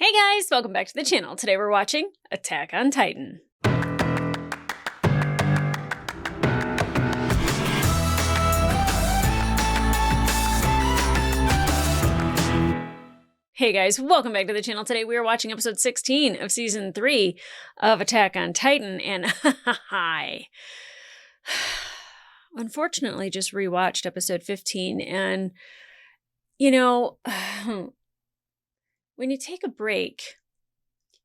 Hey guys, welcome back to the channel. Today we're watching Attack on Titan. Hey guys, welcome back to the channel. Today we are watching episode 16 of season 3 of Attack on Titan, and hi. Unfortunately, just rewatched episode 15, and you know, when you take a break,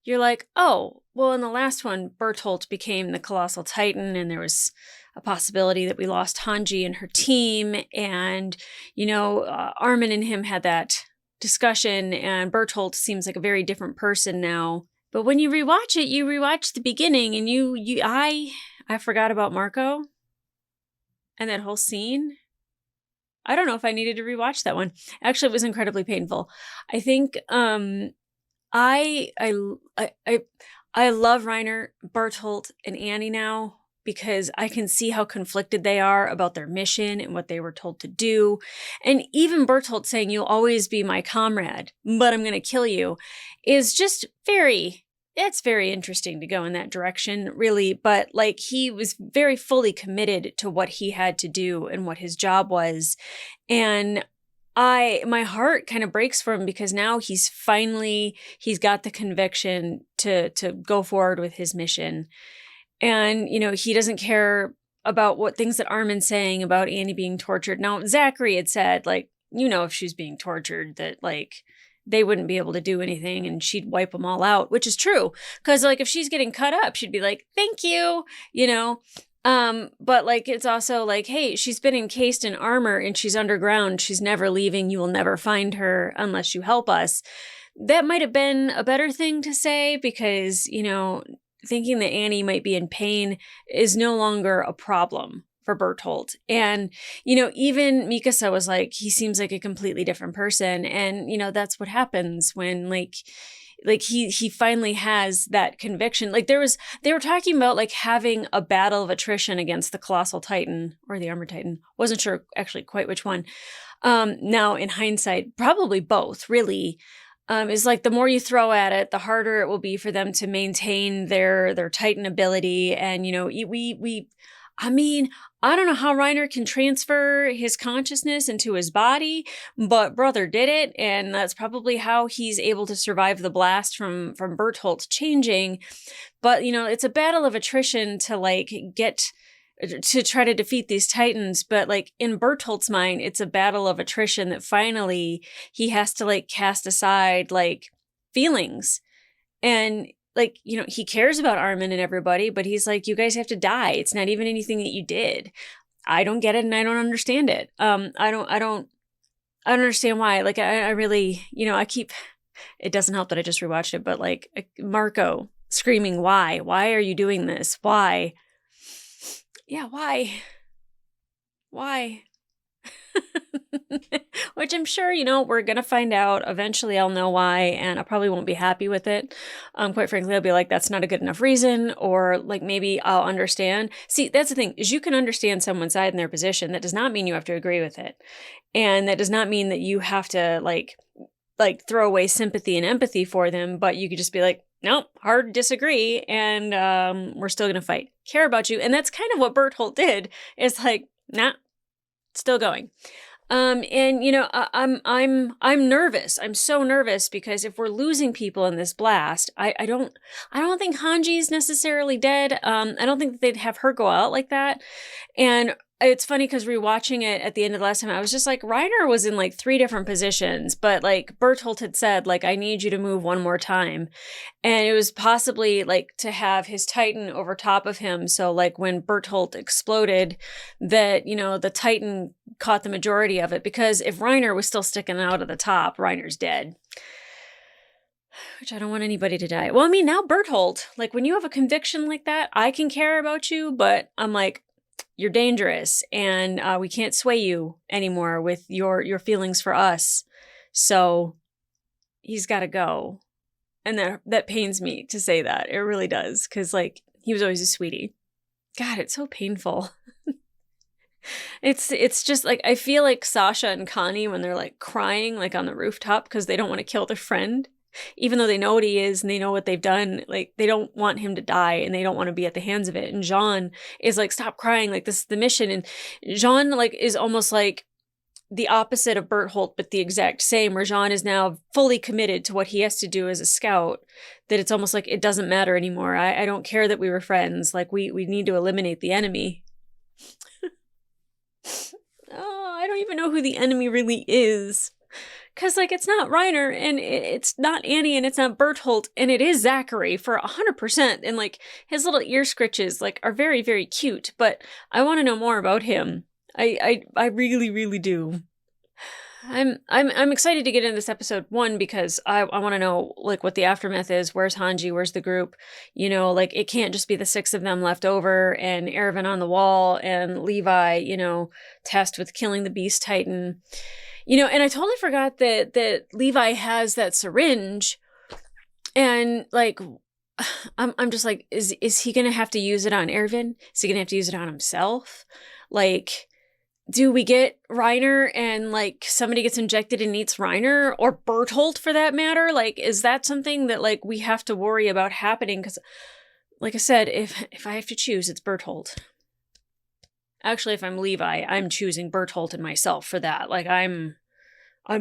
you're like, oh, well, in the last one, Bertolt became the Colossal Titan, and there was a possibility that we lost Hanji and her team, and, Armin and him had that discussion, and Bertolt seems like a very different person now. But when you rewatch it, you rewatch the beginning, and I forgot about Marco and that whole scene. I don't know if I needed to rewatch that one. Actually, it was incredibly painful. I think I love Reiner, Bertolt, and Annie now because I can see how conflicted they are about their mission and what they were told to do. And even Bertolt saying, "You'll always be my comrade, but I'm going to kill you," is just it's very interesting to go in that direction, really. But like, he was very fully committed to what he had to do and what his job was. And my heart kind of breaks for him because now he's got the conviction to go forward with his mission. And, he doesn't care about what things that Armin's saying about Annie being tortured. Now, Zachary had said, like, if she's being tortured, that, like, they wouldn't be able to do anything and she'd wipe them all out, which is true. Because, like, if she's getting cut up, she'd be like, thank you, But, like, it's also like, hey, she's been encased in armor and she's underground. She's never leaving. You will never find her unless you help us. That might have been a better thing to say because, thinking that Annie might be in pain is no longer a problem for Bertolt. And, even Mikasa was like, he seems like a completely different person. And, that's what happens when like he finally has that conviction. Like they were talking about like having a battle of attrition against the Colossal Titan or the Armored Titan. Wasn't sure actually quite which one. Now in hindsight, probably both really. Is like the more you throw at it, the harder it will be for them to maintain their Titan ability. And, I don't know how Reiner can transfer his consciousness into his body, but brother did it. And that's probably how he's able to survive the blast from Bertolt changing. But, it's a battle of attrition to try to defeat these Titans. But like in Bertolt's mind, it's a battle of attrition that finally he has to like cast aside like feelings. And like, he cares about Armin and everybody, but he's like, you guys have to die. It's not even anything that you did. I don't get it. And I don't understand it. I don't understand why. Like, I really, it doesn't help that I just rewatched it, but like Marco screaming, why are you doing this? Why? Yeah, why? Which I'm sure, we're going to find out. Eventually I'll know why, and I probably won't be happy with it. Quite frankly, I'll be like, that's not a good enough reason, or like maybe I'll understand. See, that's the thing, is you can understand someone's side in their position. That does not mean you have to agree with it. And that does not mean that you have to like throw away sympathy and empathy for them, but you could just be like, nope, hard disagree, and we're still going to fight. Care about you. And that's kind of what Bertolt did. It's like, nah, still going. I'm nervous. I'm so nervous because if we're losing people in this blast, I don't think Hanji's necessarily dead. I don't think that they'd have her go out like that. And it's funny because rewatching it at the end of the last time, I was just like, Reiner was in like 3 different positions, but like Bertolt had said, like, I need you to move one more time. And it was possibly like to have his Titan over top of him. So like when Bertolt exploded, that, the Titan caught the majority of it, because if Reiner was still sticking out at the top, Reiner's dead. Which I don't want anybody to die. Well, I mean, now Bertolt, like when you have a conviction like that, I can care about you, but I'm like, you're dangerous, and we can't sway you anymore with your feelings for us. So he's got to go. And that pains me to say that. It really does. Because like, he was always a sweetie. God, it's so painful. It's just like, I feel like Sasha and Connie when they're like crying like on the rooftop because they don't want to kill their friend. even though they know what he is and they know what they've done, like, they don't want him to die and they don't want to be at the hands of it. And Jean is like, stop crying, like, this is the mission. And Jean, like, is almost like the opposite of Bertholdt, but the exact same, where Jean is now fully committed to what he has to do as a scout, that it's almost like it doesn't matter anymore. I don't care that we were friends. Like, we need to eliminate the enemy. Oh, I don't even know who the enemy really is. Because, like, it's not Reiner, and it's not Annie, and it's not Bertholdt, and it is Zachary for 100%. And, like, his little ear scritches, like, are very, very cute. But I want to know more about him. I really, really do. I'm excited to get into this episode, one, because I want to know, like, what the aftermath is. Where's Hanji? Where's the group? You know, like, it can't just be the 6 of them left over, and Erwin on the wall, and Levi, you know, tasked with killing the Beast Titan. You know, and I totally forgot that Levi has that syringe, and, like, I'm just like, is he gonna have to use it on Erwin? Is he gonna have to use it on himself? Like, do we get Reiner and, like, somebody gets injected and eats Reiner, or Bertholdt for that matter? Like, is that something that, like, we have to worry about happening? Because, like I said, if I have to choose, it's Bertholdt. Actually, if I'm Levi, I'm choosing Bertholdt and myself for that. Like, I'm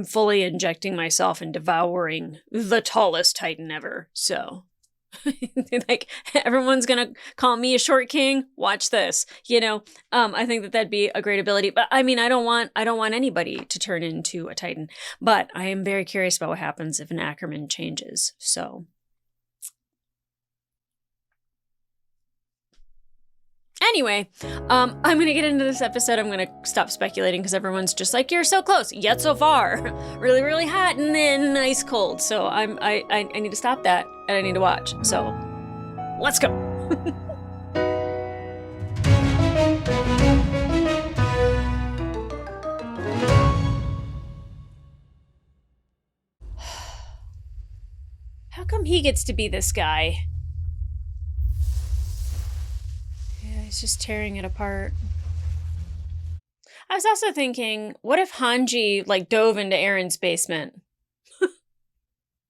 fully injecting myself and devouring the tallest Titan ever. So, like, everyone's gonna call me a short king. Watch this, you know. I think that'd be a great ability. But I mean, I don't want anybody to turn into a Titan. But I am very curious about what happens if an Ackerman changes. So. Anyway, I'm going to get into this episode. I'm going to stop speculating because everyone's just like, you're so close, yet so far. Really, really hot and then ice cold. So I need to stop that and I need to watch. So let's go. How come he gets to be this guy? He's just tearing it apart. I was also thinking, what if Hanji, like, dove into Aaron's basement?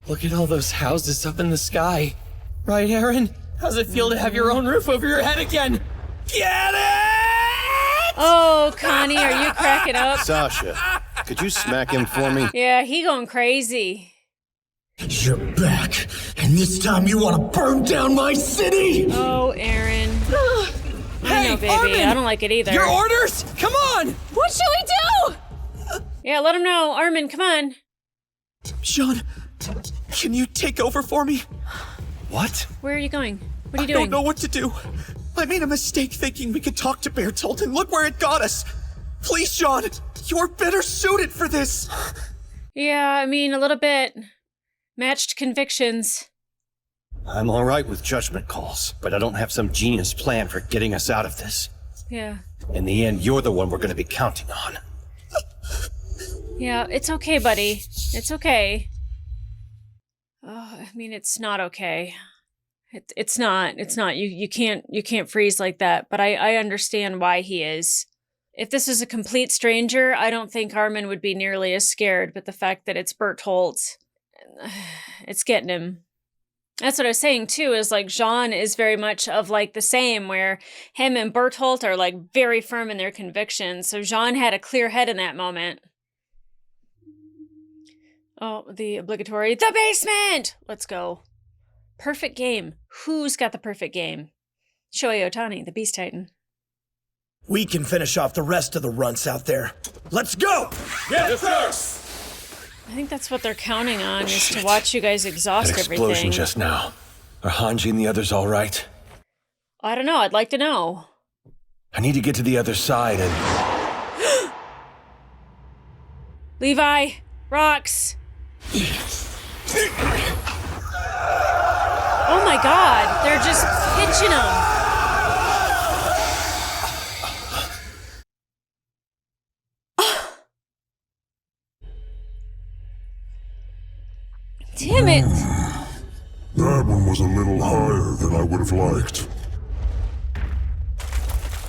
Look at all those houses up in the sky. Right, Aaron? How's it feel to have your own roof over your head again? Get it! Oh, Connie, are you cracking up? Sasha, could you smack him for me? Yeah, he going crazy. You're back, and this time you want to burn down my city? Oh, Aaron. I know, baby. Armin! I don't like it either. Your orders? Come on! What should we do? Yeah, let him know. Armin, come on. Sean, can you take over for me? What? Where are you going? What are you I doing? don't know what to do. I made a mistake thinking we could talk to Bertholdt, and look where it got us. Please, Sean, you're better suited for this. Yeah, I mean, a little bit. Matched convictions. I'm all right with judgment calls, but I don't have some genius plan for getting us out of this. Yeah. In the end, you're the one we're going to be counting on. Yeah, it's okay, buddy. It's okay. Oh, I mean, it's not okay. It's not. You can't freeze like that. But I understand why he is. If this is a complete stranger, I don't think Armin would be nearly as scared. But the fact that it's Bertholdt, it's getting him. That's what I was saying, too, is, like, Jean is very much of, like, the same, where him and Bertholdt are, like, very firm in their convictions. So Jean had a clear head in that moment. Oh, the obligatory, the basement! Let's go. Perfect game. Who's got the perfect game? Shohei Ohtani, the Beast Titan. We can finish off the rest of the runts out there. Let's go! Yes, sir! I think that's what they're counting on, is to watch you guys exhaust That explosion everything. just now. Are Hanji and the others all right? I don't know. I'd like to know. I need to get to the other side and... Levi, rocks. Oh my God, they're just pitching them. Damn it. That one was a little higher than I would have liked.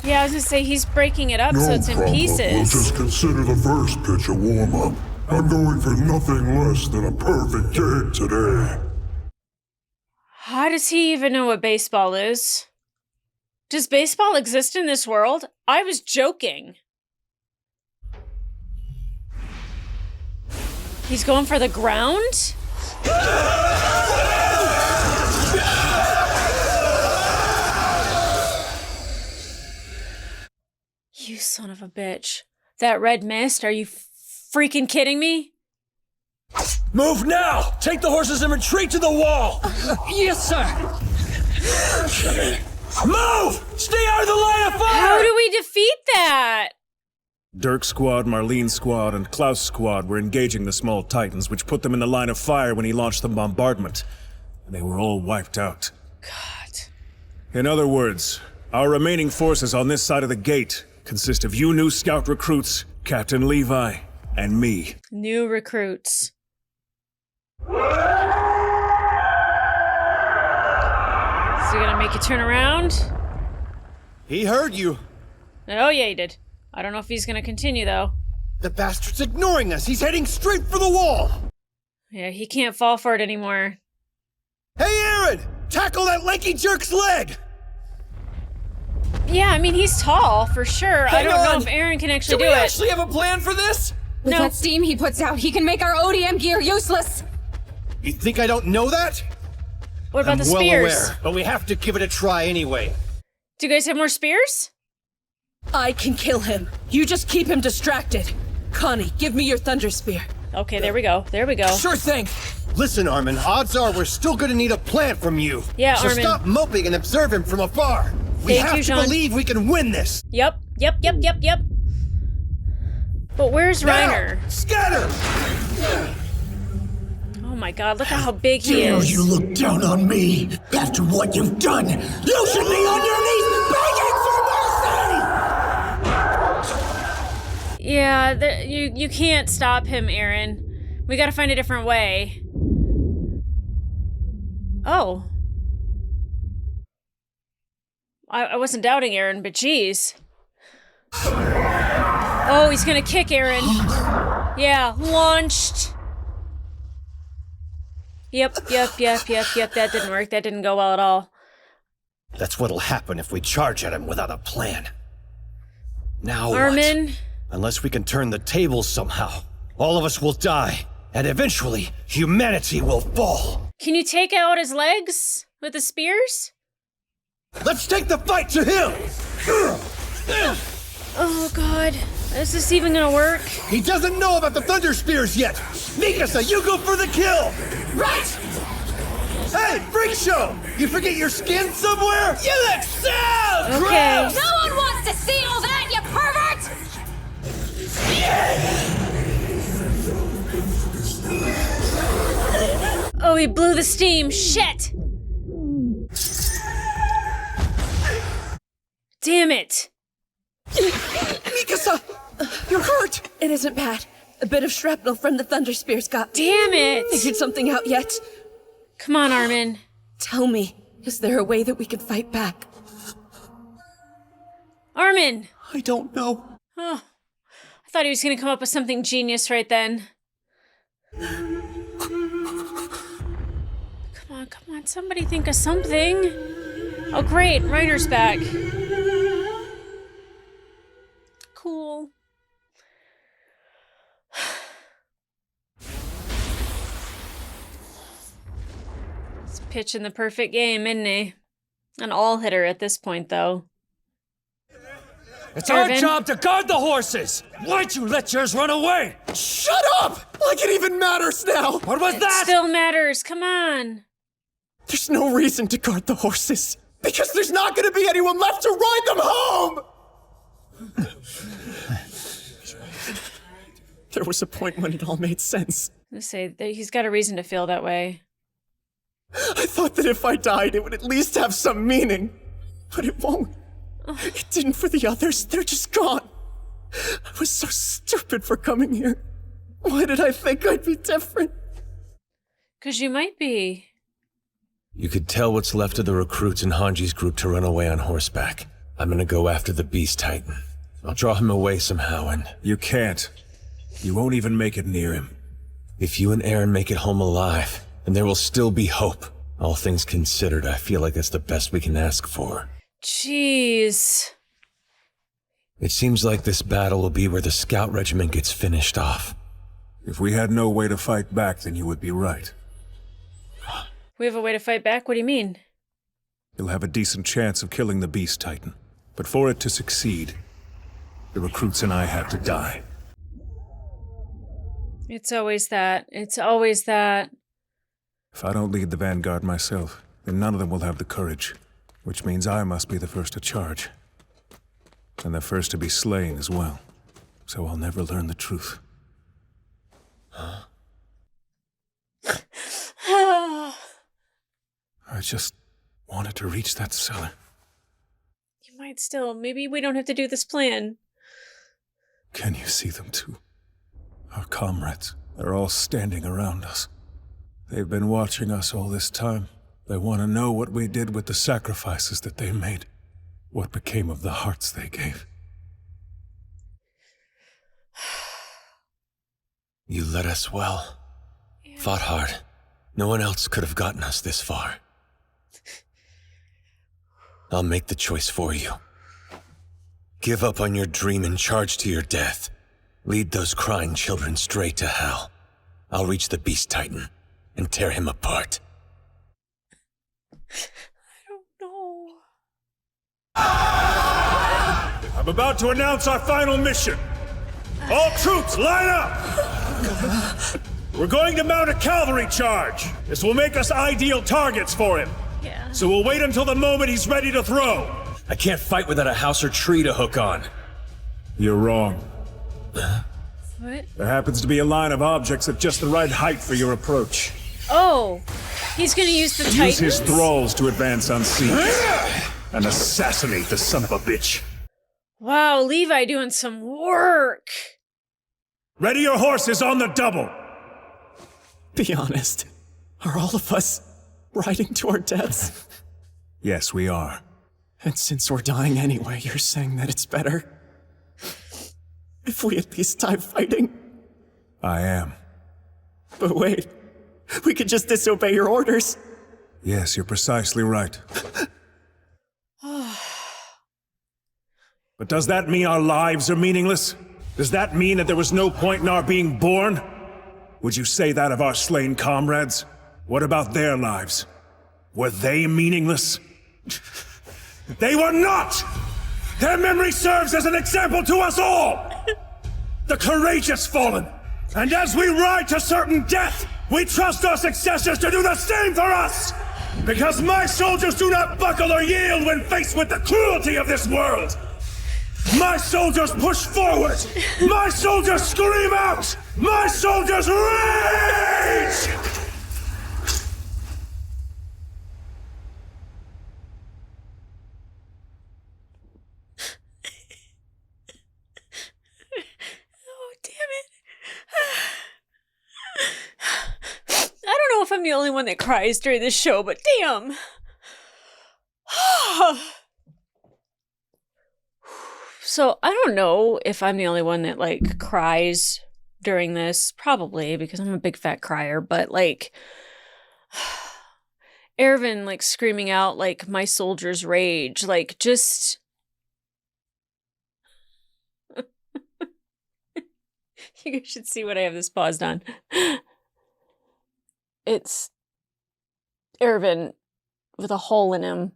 Yeah, I was gonna say, he's breaking it up so it's in problem. pieces. We'll just consider the first pitch a warm-up. I'm going for nothing less than a perfect game today. How does he even know what baseball is? Does baseball exist in this world? I was joking. He's going for the ground? You son of a bitch. That red mist? Are you freaking kidding me? Move now! Take the horses and retreat to the wall! Yes, sir! Move! Stay out of the line of fire! How do we defeat that? Dirk's squad, Marlene's squad, and Klaus' squad were engaging the small titans, which put them in the line of fire when he launched the bombardment. And they were all wiped out. God. In other words, our remaining forces on this side of the gate consist of you new scout recruits, Captain Levi, and me. New recruits. Is he gonna make you turn around? He heard you. Oh yeah, he did. I don't know if he's gonna continue though. The bastard's ignoring us. He's heading straight for the wall. Yeah, he can't fall for it anymore. Hey, Aaron! Tackle that lanky jerk's leg! Yeah, I mean, he's tall, for sure. I Hang don't know on. if Aaron can Do actually we do it. actually have a plan for this? With No. that steam he puts out, he can make our ODM gear useless! You think I don't know that? What about I'm the well spears? aware, but we have to give it a try anyway. Do you guys have more spears? I can kill him. You just keep him distracted. Connie, give me your thunder spear. Okay, there we go. There we go. Sure thing. Listen, Armin, odds are we're still gonna need a plan from you. Yeah, so Armin. stop moping and observe him from afar. We Thank have you, to Jean. believe we can win this. Yep. But where's Reiner? Now, scatter! Oh my god, look at how big he Dare is. you look down on me after what you've done? You should be on your knees begging for mercy! Yeah, you can't stop him, Aaron. We gotta find a different way. Oh. I wasn't doubting Aaron, but geez. Oh, he's gonna kick Aaron. Yeah, launched. Yep. That didn't work. That didn't go well at all. That's what'll happen if we charge at him without a plan. Now Armin. what? Unless we can turn the tables somehow, all of us will die, and eventually, humanity will fall. Can you take out his legs with the spears? Let's take the fight to him! Oh god. Is this even gonna work? He doesn't know about the Thunder Spears yet! Mikasa, you go for the kill! Right! Hey, Freak Show! You forget your skin somewhere? You look so Okay. gross! No one wants to see all that, you pervert! Oh, he blew the steam. Shit! Damn it! Mikasa! You're hurt! It isn't bad. A bit of shrapnel from the thunder spears got. Damn it! Figured something out yet? Come on, Armin. Tell me, is there a way that we can fight back? Armin! I don't know. Oh, I thought he was gonna come up with something genius right then. Come on, somebody think of something. Oh great, Reiner's back. Cool. He's pitching the perfect game, isn't he? An all-hitter at this point, though. It's our Irvin? job to guard the horses! Why'd you let yours run away? Shut up! Like it even matters now! What was that? Still matters, come on. There's no reason to guard the horses. Because there's not gonna be anyone left to ride them home! There was a point when it all made sense. Let's say that he's got a reason to feel that way. I thought that if I died, it would at least have some meaning. But it won't. It didn't for the others. They're just gone. I was so stupid for coming here. Why did I think I'd be different? 'Cause you might be. You could tell what's left of the recruits in Hanji's group to run away on horseback. I'm gonna go after the Beast Titan. I'll draw him away somehow and... You can't. You won't even make it near him. If you and Aaron make it home alive, then there will still be hope. All things considered, I feel like that's the best we can ask for. Jeez. It seems like this battle will be where the scout regiment gets finished off. If we had no way to fight back, then you would be right. We have a way to fight back? What do you mean? You'll have a decent chance of killing the Beast Titan. But for it to succeed, the recruits and I have to die. It's always that. It's always that. If I don't lead the vanguard myself, then none of them will have the courage. Which means I must be the first to charge. And the first to be slain as well. So I'll never learn the truth. I just wanted to reach that cellar. You might still. Maybe we don't have to do this plan. Can you see them too? Our comrades. They're all standing around us. They've been watching us all this time. They want to know what we did with the sacrifices that they made. What became of the hearts they gave. You led us well. Yeah. Fought hard. No one else could have gotten us this far. I'll make the choice for you. Give up on your dream and charge to your death. Lead those crying children straight to hell. I'll reach the Beast Titan and tear him apart. I don't know. I'm about to announce our final mission. All troops, line up! We're going to mount a cavalry charge. This will make us ideal targets for him. Yeah. So we'll wait until the moment he's ready to throw. I can't fight without a house or tree to hook on. You're wrong. What? There happens to be a line of objects at just the right height for your approach. Oh, he's gonna use the Titans? Use his thralls to advance unseen. And assassinate the son of a bitch. Wow, Levi doing some work. Ready your horses on the double. Be honest. Are all of us riding to our deaths? Yes, we are. And since we're dying anyway, you're saying that it's better if we at least die fighting? I am. But wait, we could just disobey your orders. Yes, you're precisely right. But does that mean our lives are meaningless? Does that mean that there was no point in our being born? Would you say that of our slain comrades? What about their lives? Were they meaningless? They were not! Their memory serves as an example to us all! The courageous fallen! And as we ride to certain death, we trust our successors to do the same for us! Because my soldiers do not buckle or yield when faced with the cruelty of this world! My soldiers push forward! My soldiers scream out! My soldiers rage! Oh, damn it. I don't know if I'm the only one that cries during this show, but damn. So I don't know if I'm the only one that like cries during this, probably because I'm a big fat crier, but like Erwin like screaming out like my soldiers rage, like just you guys should see what I have this paused on. It's Erwin with a hole in him.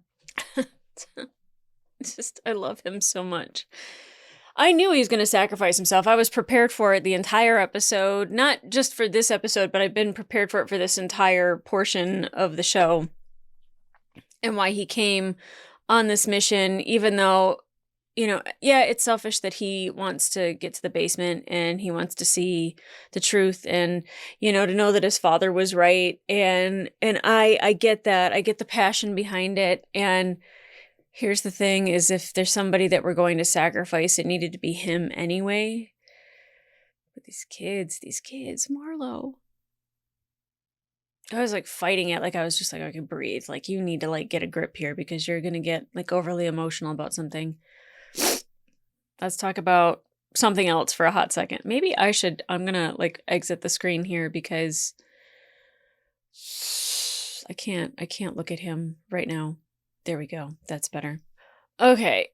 It's just, I love him so much. I knew he was going to sacrifice himself. I was prepared for it the entire episode. Not just for this episode, but I've been prepared for it for this entire portion of the show. And why he came on this mission, even though, you know, yeah, it's selfish that he wants to get to the basement and he wants to see the truth and, you know, to know that his father was right. And I get that. I get the passion behind it. And here's the thing is if there's somebody that we're going to sacrifice, it needed to be him anyway. But these kids, Marlo. I was like fighting it. Like I was just like, I can breathe. Like you need to like get a grip here because you're going to get like overly emotional about something. Let's talk about something else for a hot second. Maybe I'm gonna like exit the screen here because I can't look at him right now. There we go. That's better. Okay.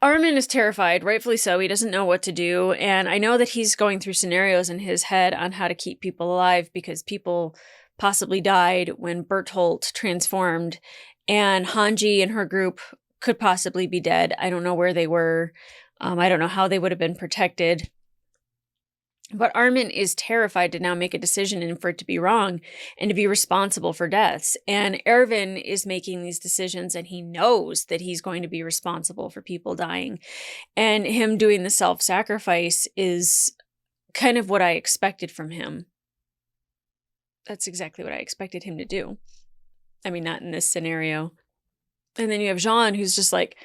Armin is terrified, rightfully so. He doesn't know what to do. And I know that he's going through scenarios in his head on how to keep people alive because people possibly died when Bertolt transformed. And Hanji and her group could possibly be dead. I don't know where they were. I don't know how they would have been protected. But Armin is terrified to now make a decision and for it to be wrong and to be responsible for deaths. And Erwin is making these decisions and he knows that he's going to be responsible for people dying. And him doing the self-sacrifice is kind of what I expected from him. That's exactly what I expected him to do. I mean, not in this scenario. And then you have Jean, who's just like,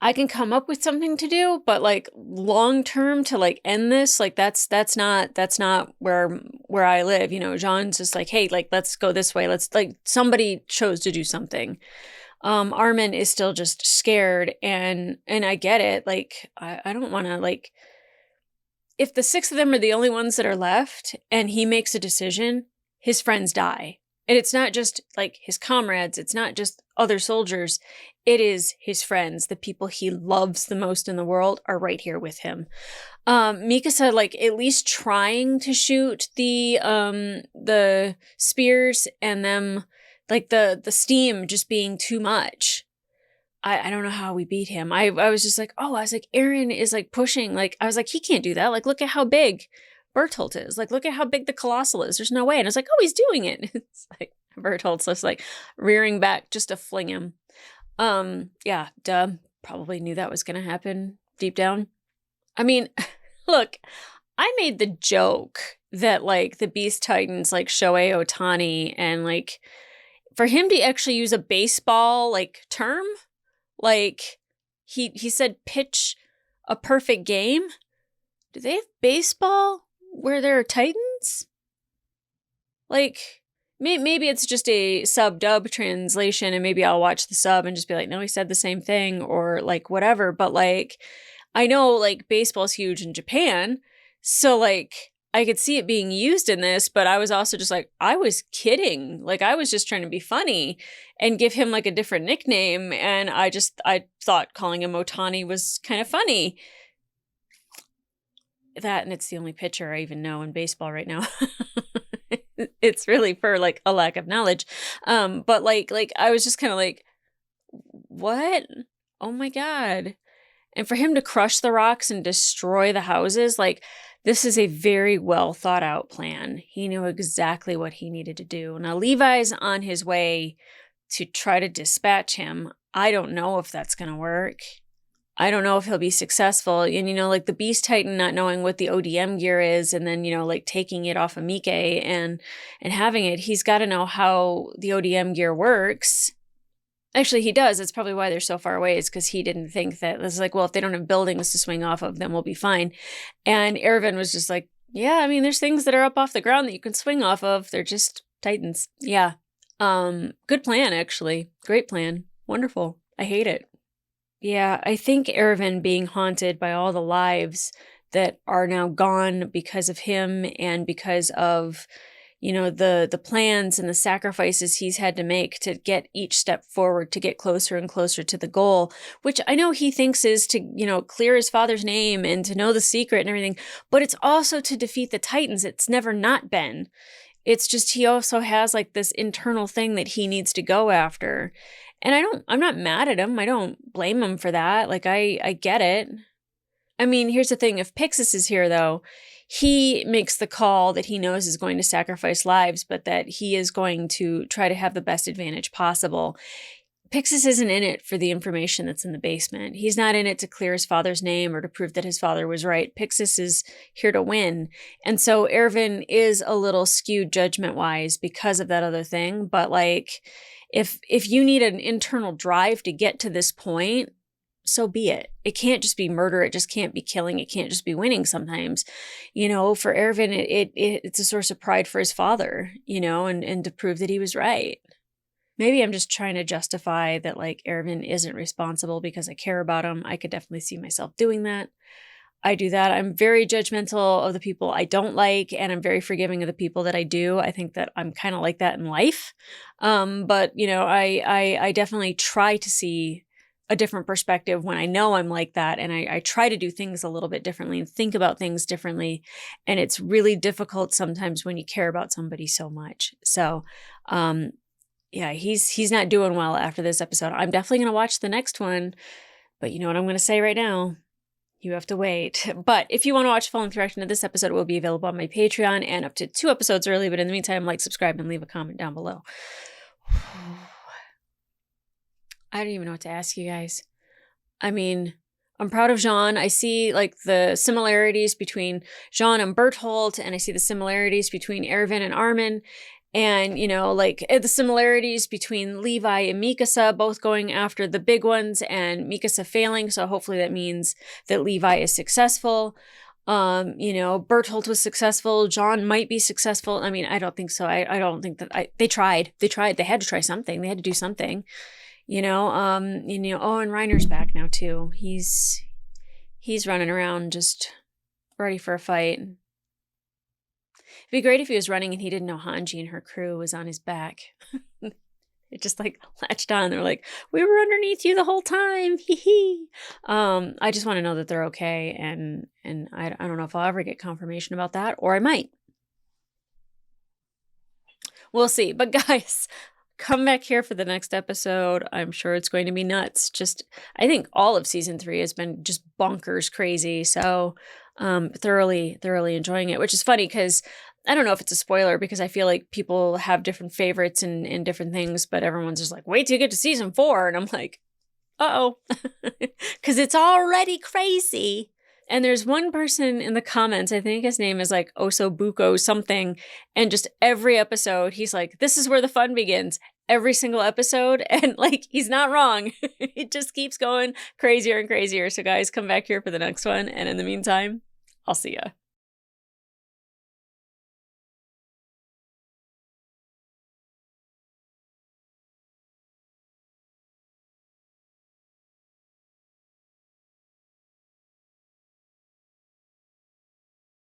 I can come up with something to do, but like long term to like end this, like that's not where I live. You know, Jean's just like, hey, like let's go this way. Let's like somebody chose to do something. Armin is still just scared and I get it. Like I don't want to like if the 6 of them are the only ones that are left and he makes a decision, his friends die. And it's not just like his comrades, it's not just other soldiers, it is his friends, the people he loves the most in the world are right here with him. Mikasa, like at least trying to shoot the spears and them, like the steam just being too much. I don't know how we beat him. I was just like, oh, I was like, Eren is like pushing, like I was like, he can't do that. Like, look at how big Bertolt is. Like, look at how big the Colossal is. There's no way. And I was like, oh, he's doing it. It's like Bertolt's just like rearing back just to fling him. Yeah, duh. Probably knew that was going to happen deep down. I mean, look, I made the joke that like the Beast Titans like Shohei Ohtani and like for him to actually use a baseball like term, like he said pitch a perfect game. Do they have baseball where there are Titans? Like, maybe it's just a sub-dub translation and maybe I'll watch the sub and just be like, no, he said the same thing or like whatever. But like, I know like baseball's huge in Japan. So like, I could see it being used in this, but I was also just like, I was kidding. Like, I was just trying to be funny and give him like a different nickname. And I thought calling him Otani was kind of funny. That and it's the only pitcher I even know in baseball right now. It's really for like a lack of knowledge. But like I was just kind of like, what? Oh my God. And for him to crush the rocks and destroy the houses, like this is a very well thought out plan. He knew exactly what he needed to do. Now Levi's on his way to try to dispatch him. I don't know if that's going to work. I don't know if he'll be successful. And, you know, like the Beast Titan not knowing what the ODM gear is and then, you know, like taking it off of Mike and having it, he's got to know how the ODM gear works. Actually, he does. That's probably why they're so far away is because he didn't think that it's like, well, if they don't have buildings to swing off of, then we'll be fine. And Erwin was just like, yeah, I mean, there's things that are up off the ground that you can swing off of. They're just Titans. Yeah. Good plan, actually. Great plan. Wonderful. I hate it. Yeah, I think Erwin being haunted by all the lives that are now gone because of him and because of, you know, the plans and the sacrifices he's had to make to get each step forward, to get closer and closer to the goal, which I know he thinks is to, you know, clear his father's name and to know the secret and everything, but it's also to defeat the Titans. It's never not been. It's just he also has like this internal thing that he needs to go after. And I'm not mad at him. I don't blame him for that. Like, I get it. I mean, here's the thing. If Pixis is here, though, he makes the call that he knows is going to sacrifice lives, but that he is going to try to have the best advantage possible. Pixis isn't in it for the information that's in the basement. He's not in it to clear his father's name or to prove that his father was right. Pixis is here to win. And so Erwin is a little skewed judgment-wise because of that other thing. But like, if you need an internal drive to get to this point, so be it. It can't just be murder. It just can't be killing. It can't just be winning sometimes. You know, for Erwin, it's a source of pride for his father, you know, and to prove that he was right. Maybe I'm just trying to justify that like Erwin isn't responsible because I care about him. I could definitely see myself doing that. I do that. I'm very judgmental of the people I don't like, and I'm very forgiving of the people that I do. I think that I'm kind of like that in life. But you know, I definitely try to see a different perspective when I know I'm like that. And I try to do things a little bit differently and think about things differently. And it's really difficult sometimes when you care about somebody so much. So, yeah, he's not doing well after this episode. I'm definitely going to watch the next one, but you know what I'm going to say right now? You have to wait. But if you want to watch full length reaction to this episode, it will be available on my Patreon and up to 2 episodes early. But in the meantime, like, subscribe, and leave a comment down below. I don't even know what to ask you guys. I mean, I'm proud of Jean. I see like the similarities between Jean and Bertolt, and I see the similarities between Erwin and Armin. And, you know, like the similarities between Levi and Mikasa, both going after the big ones and Mikasa failing. So hopefully that means that Levi is successful. You know, Bertolt was successful. John might be successful. I mean, I don't think so. I don't think that they tried. They had to try something. They had to do something, you know, oh, and Reiner's back now too. He's running around just ready for a fight. It'd be great if he was running and he didn't know Hanji and her crew was on his back. It just like latched on. They're like, we were underneath you the whole time. Hee hee. I just want to know that they're okay. And I don't know if I'll ever get confirmation about that, or I might. We'll see. But guys, come back here for the next episode. I'm sure it's going to be nuts. I think all of season 3 has been just bonkers crazy. So thoroughly enjoying it, which is funny because I don't know if it's a spoiler because I feel like people have different favorites and different things, but everyone's just like, wait till you get to season 4. And I'm like, uh-oh, because it's already crazy. And there's one person in the comments, I think his name is like Osobuko something. And just every episode, he's like, this is where the fun begins. Every single episode. And like, he's not wrong. It just keeps going crazier and crazier. So guys, come back here for the next one. And in the meantime, I'll see ya.